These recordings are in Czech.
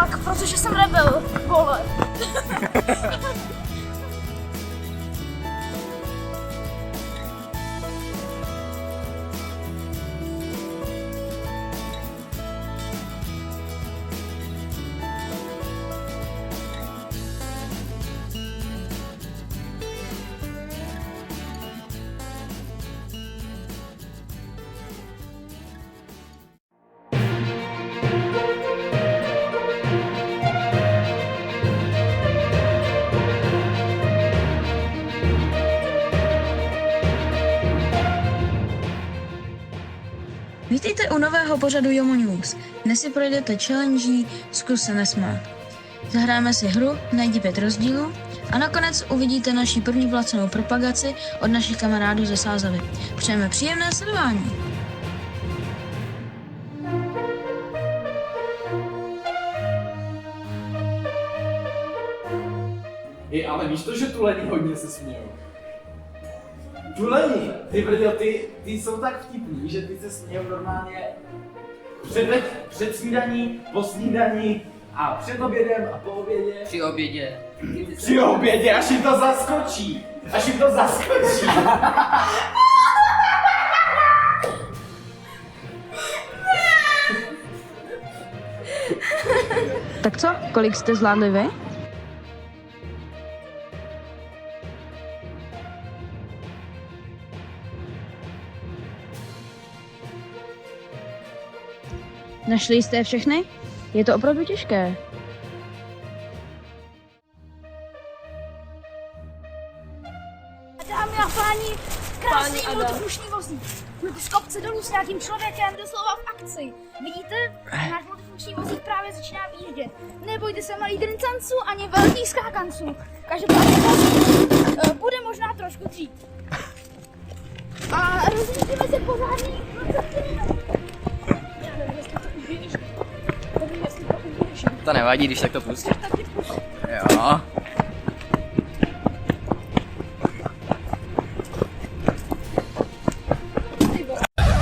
vlak, protože jsem rebel, vole. Vítejte u nového pořadu Jomo News. Dnes si projdete challenge Zkus se nesmát. Zahráme si hru Najdi 5 rozdílů a nakonec uvidíte naši první placenou propagaci od našich kamarádů ze Sázavy. Přejeme příjemné sledování. Ale víš to, že tuleni hodně se smějou? Tuleni, ty brďo, ty jsou tak vtipný, že ty se smějou normálně před snídaní, po snídaní a před obědem a po obědě. Při obědě. Při obědě, až jim to zaskočí. Až jim to zaskočí. Tak co? Kolik jste zvládli vy? Našli jste je všechny? Je to opravdu těžké. Dámy a páni, krásný multifunkční vozík. Jdete z kopce dolů s nějakým člověkem, doslova v akci. Vidíte? Náš multifunkční vozík právě začíná výjíždět. Nebojte se malých drincanců ani velkých skákanců. Každopádně vozík bude možná trošku dřít. A rozjíždíme se pořádný. To nevadí, když tak to pustí. Jo.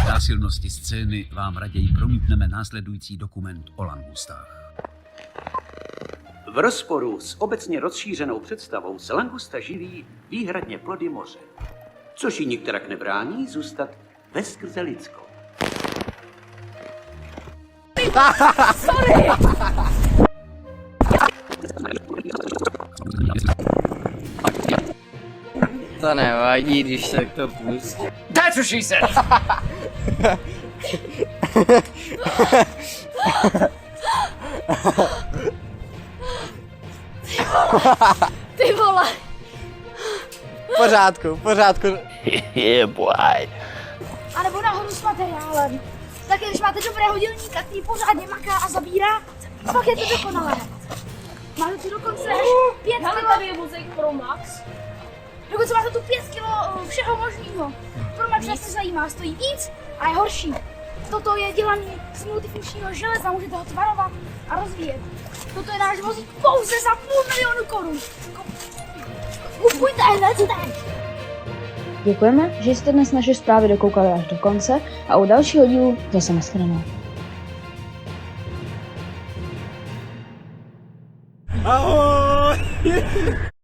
Násilnosti scény vám raději promítneme následující dokument o langustách. V rozporu s obecně rozšířenou představou se langusta živí výhradně plody moře, což jí nikterak nebrání zůstat veskrze lidskou. Sorry! To nevadí, když tak to pustí. That's what she said! Ty vole! V pořádku. Yeah, boy. A nebo nahoru s materiálem. Tak když máte dobrého dělníka, který pořádně maká a zabírá, pak je to dokonalé. Máte tu dokonce až 5 kg. Tady je vozík Pro Max. Dokonce máte tu 5 kg všeho možného. Pro Max nás nezajímá, stojí víc a je horší. Toto je dělaný z multifunkčního železa, můžete ho tvarovat a rozvíjet. Toto je náš vozík pouze za 500 000 korun. Kupujte hned teď! Děkujeme, že jste dnes naše zprávy dokoukali až do konce a u dalšího dílu zase nashledanou. Ahoj!